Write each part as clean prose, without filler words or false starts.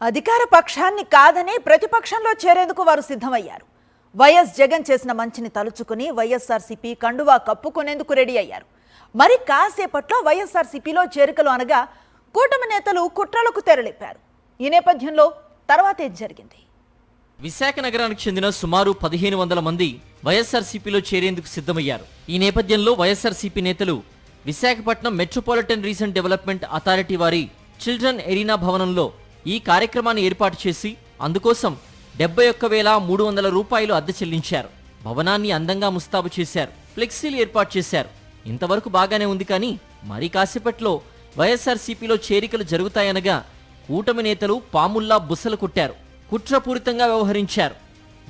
అధికార పక్షాన్ని కాదని ప్రతిపక్షంలో చేరేందుకు వారు సిద్ధమయ్యారు. వైఎస్ జగన్ చేసిన మంచిని తలుచుకుని వైఎస్ఆర్సీపీ కండువా కప్పుకునేందుకు రెడీ అయ్యారు. మరి కాసేపట్లో వైఎస్ఆర్సీపీలో చేరికలు అనగా కూటమి నేతలు కుట్రలకు తెరలేపారు. ఈ నేపథ్యంలో తర్వాత ఏం జరిగింది? విశాఖ నగరానికి చెందిన సుమారు 1500 మంది వైఎస్ఆర్సీపీలో చేరేందుకు సిద్ధమయ్యారు. ఈ నేపథ్యంలో వైఎస్ఆర్సీపీ నేతలు Visakhapatnam metropolitan recent development authority వారి చిల్డ్రన్ ఎరీనా భవనంలో ఈ కార్యక్రమాన్ని ఏర్పాటు చేసి అందుకోసం 71,300 రూపాయలు అద్దె చెల్లించారు. భవనాన్ని అందంగా ముస్తాబు చేశారు. ఫ్లెక్సీలు ఏర్పాటు చేశారు. ఇంతవరకు బాగానే ఉంది, కానీ మరి కాసేపట్లో వైఎస్ఆర్సీపీలో చేరికలు జరుగుతాయనగా కూటమి నేతలు పాముల్లా బుసలు కొట్టారు. కుట్రపూరితంగా వ్యవహరించారు.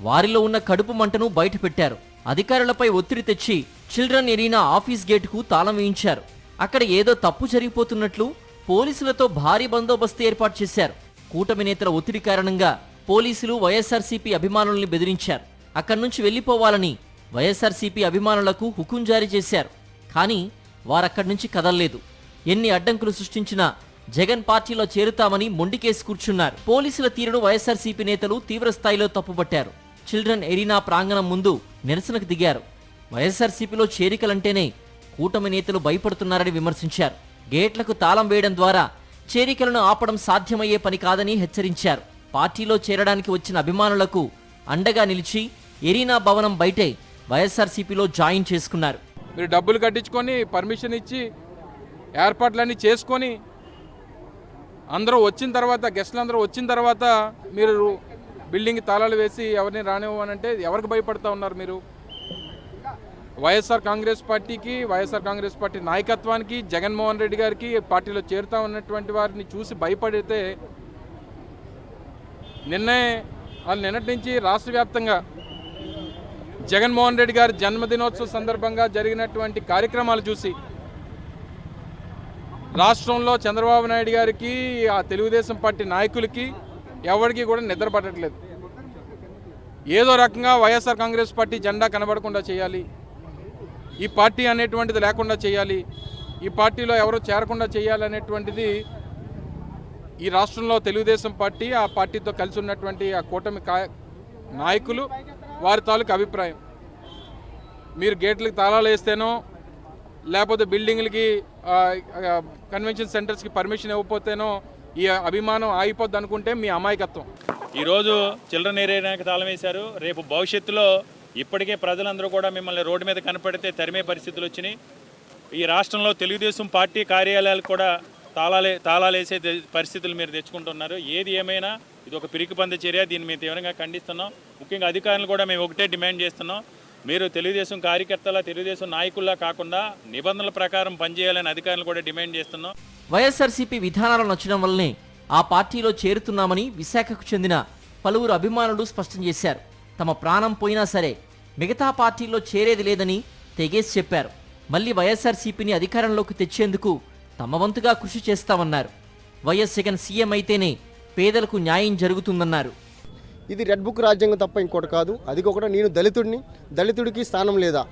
వారిలో ఉన్న కడుపు మంటను బయటపెట్టారు. అధికారులపై ఒత్తిడి తెచ్చి చిల్డ్రన్ ఎరీనా ఆఫీస్ గేటుకు తాళం వేయించారు. అక్కడ ఏదో తప్పు జరిగిపోతున్నట్లు పోలీసులతో భారీ బందోబస్తు ఏర్పాటు చేశారు. కూటమి నేతల ఒత్తిడి కారణంగా పోలీసులు వైఎస్ఆర్సీపీ అభిమానుల్ని బెదిరించారు. అక్కడి నుంచి వెళ్లిపోవాలని వైఎస్ఆర్సీపీ అభిమానులకు హుకుం జారీ చేశారు. కానీ వారక్కడి నుంచి కదల్లేదు. ఎన్ని అడ్డంకులు సృష్టించినా జగన్ పార్టీలో చేరుతామని మొండికేసి కూర్చున్నారు. పోలీసుల తీరును వైఎస్ఆర్సీపీ నేతలు తీవ్రస్థాయిలో తప్పుపట్టారు. చిల్డ్రన్ ఎరీనా ప్రాంగణం ముందు నిరసనకు దిగారు. వైఎస్ఆర్సీపీలో చేరికలంటేనే కూటమి నేతలు భయపడుతున్నారని విమర్శించారు. గేట్లకు తాళం వేయడం ద్వారా చేరికలను ఆపడం సాధ్యమయ్యే పని కాదని హెచ్చరించారు. పార్టీలో చేరడానికి వచ్చిన అభిమానులకు అండగా నిలిచి ఎరీనా భవనం బయటే వైఎస్ఆర్సీపీలో జాయిన్ చేసుకున్నారు. మీరు డబ్బులు కట్టించుకొని పర్మిషన్ ఇచ్చి ఏర్పాట్లన్నీ చేసుకొని అందరూ వచ్చిన తర్వాత, గెస్టులు అందరూ వచ్చిన తర్వాత మీరు బిల్డింగ్ తాళాలు వేసి ఎవరిని రానివ్వనంటే ఎవరికి భయపడతా ఉన్నారు మీరు? వైఎస్ఆర్ కాంగ్రెస్ పార్టీకి, వైఎస్ఆర్ కాంగ్రెస్ పార్టీ నాయకత్వానికి, జగన్మోహన్ రెడ్డి గారికి పార్టీలో చేరుతా ఉన్నటువంటి వారిని చూసి భయపడితే నిన్నటి నుంచి రాష్ట్ర వ్యాప్తంగా జగన్మోహన్ రెడ్డి గారి జన్మదినోత్సవ సందర్భంగా జరిగినటువంటి కార్యక్రమాలు చూసి రాష్ట్రంలో చంద్రబాబు నాయుడు గారికి, ఆ తెలుగుదేశం పార్టీ నాయకులకి ఎవరికి కూడా నిద్ర పట్టట్లేదు. ఏదో రకంగా వైఎస్ఆర్ కాంగ్రెస్ పార్టీ జెండా కనబడకుండా చేయాలి, ఈ పార్టీ అనేటువంటిది లేకుండా చేయాలి, ఈ పార్టీలో ఎవరో చేరకుండా చేయాలి అనేటువంటిది ఈ రాష్ట్రంలో తెలుగుదేశం పార్టీ, ఆ పార్టీతో కలిసి ఉన్నటువంటి ఆ కూటమి నాయకులు వారి తాలూకు అభిప్రాయం. మీరు గేట్లకు తాళాలు వేస్తేనో లేకపోతే బిల్డింగ్లకి, కన్వెన్షన్ సెంటర్స్కి పర్మిషన్ ఇవ్వకపోతేనో ఈ అభిమానం ఆగిపోద్ది అనుకుంటే మీ అమాయకత్వం. ఈరోజు చిల్డ్రన్ ఎరీనాకి తాళం వేశారు. రేపు భవిష్యత్తులో ఇప్పటికే ప్రజలందరూ కూడా మిమ్మల్ని రోడ్డు మీద కనపడితే తరిమే పరిస్థితులు వచ్చినాయి. ఈ రాష్ట్రంలో తెలుగుదేశం పార్టీ కార్యాలయాలు కూడా తాళాలు వేసే పరిస్థితులు మీరు తెచ్చుకుంటున్నారు. ఏది ఏమైనా ఇది ఒక పిరికిపంద చర్య. దీన్ని మేము తీవ్రంగా ఖండిస్తున్నాం. ముఖ్యంగా అధికారులు కూడా మేము ఒకటే డిమాండ్ చేస్తున్నాం, మీరు తెలుగుదేశం కార్యకర్తల, తెలుగుదేశం నాయకుల్లా కాకుండా నిబంధనల ప్రకారం పనిచేయాలని అధికారులు కూడా డిమాండ్ చేస్తున్నాం. వైఎస్ఆర్సీపీ విధానాలు నచ్చడం వల్లనే ఆ పార్టీలో చేరుతున్నామని విశాఖకు చెందిన పలువురు అభిమానులు స్పష్టం చేశారు. తమ ప్రాణం పోయినా సరే మిగతా పార్టీల్లో చేరేది లేదని తెగేసి చెప్పారు. మళ్లీ వైఎస్ఆర్సీపీని అధికారంలోకి తెచ్చేందుకు తమ వంతుగా కృషి చేస్తామన్నారు. వైఎస్ జగన్ సీఎం అయితేనే పేదలకు న్యాయం జరుగుతుందన్నారు. ఇది రెడ్ బుక్ రాజ్యాంగం తప్ప ఇంకోటి కాదు. అది కూడా నేను దళితుడికి స్థానం లేదా?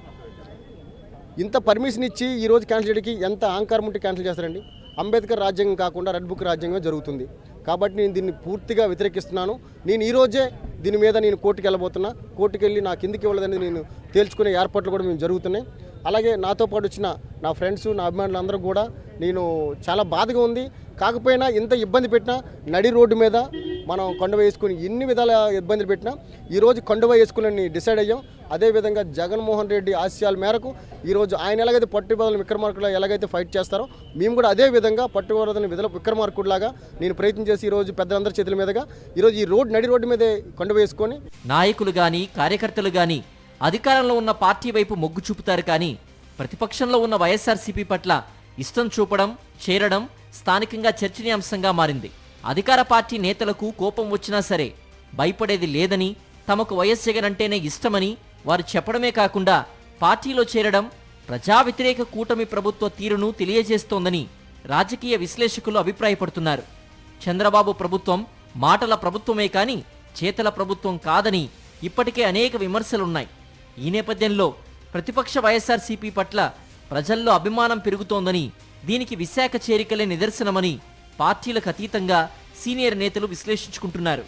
ఇంత పర్మిషన్ ఇచ్చి ఈరోజు క్యాన్సిల్ చేయడానికి ఎంత అహంకారం ఉంటే క్యాన్సిల్ చేస్తారండి? అంబేద్కర్ రాజ్యాంగం కాకుండా రెడ్ బుక్ రాజ్యాంగం జరుగుతుంది. కాబట్టి నేను దీన్ని పూర్తిగా వ్యతిరేకిస్తున్నాను. నేను ఈరోజే దీని మీద కోర్టుకు వెళ్ళబోతున్నా. కోర్టుకు వెళ్ళి నాకు ఎందుకు ఇవ్వలేదనేది నేను తేల్చుకునే ఏర్పాట్లు కూడా మేము జరుగుతున్నాయి. అలాగే నాతో పాటు వచ్చిన నా ఫ్రెండ్స్, నా అభిమానులు అందరూ కూడా నేను చాలా బాధగా ఉంది. కాకపోయినా ఇంత ఇబ్బంది పెట్టినా నడి రోడ్డు మీద మనం కొండవ వేసుకుని ఎన్ని విధాల ఇబ్బందులు పెట్టినా ఈరోజు కొండవ వేసుకుని డిసైడ్ అయ్యాం. అదేవిధంగా జగన్మోహన్ రెడ్డి ఆశయాల మేరకు ఈరోజు ఆయన ఎలాగైతే పట్టుబదలని విక్రమార్కుడులా ఎలాగైతే ఫైట్ చేస్తారో మేము కూడా అదే విధంగా పట్టుబదలని విక్రమార్కుడులాగా నేను ప్రయత్నం చేసి ఈరోజు పెద్దలందరి చేతుల మీదుగా ఈరోజు ఈ నడి రోడ్డు మీదే కొండవ వేసుకొని నాయకులు కానీ కార్యకర్తలు కానీ అధికారంలో ఉన్న పార్టీ వైపు మొగ్గు చూపుతారు, కానీ ప్రతిపక్షంలో ఉన్న వైఎస్ఆర్సీపీ పట్ల ఇష్టం చూపడం, చేరడం స్థానికంగా చర్చనీయాంశంగా మారింది. అధికార పార్టీ నేతలకు కోపం వచ్చినా సరే భయపడేది లేదని, తమకు వైఎస్ జగన్ అంటేనే ఇష్టమని వారు చెప్పడమే కాకుండా పార్టీలో చేరడం ప్రజా వ్యతిరేక కూటమి ప్రభుత్వ తీరును తెలియజేస్తోందని రాజకీయ విశ్లేషకులు అభిప్రాయపడుతున్నారు. చంద్రబాబు ప్రభుత్వం మాటల ప్రభుత్వమే కానీ చేతల ప్రభుత్వం కాదని ఇప్పటికే అనేక విమర్శలున్నాయి. ఈ నేపథ్యంలో ప్రతిపక్ష వైఎస్ఆర్సీపీ పట్ల ప్రజల్లో అభిమానం పెరుగుతోందని, దీనికి విశాఖ చేరికలే నిదర్శనమని పార్టీలకు అతీతంగా సీనియర్ నేతలు విశ్లేషించుకుంటున్నారు.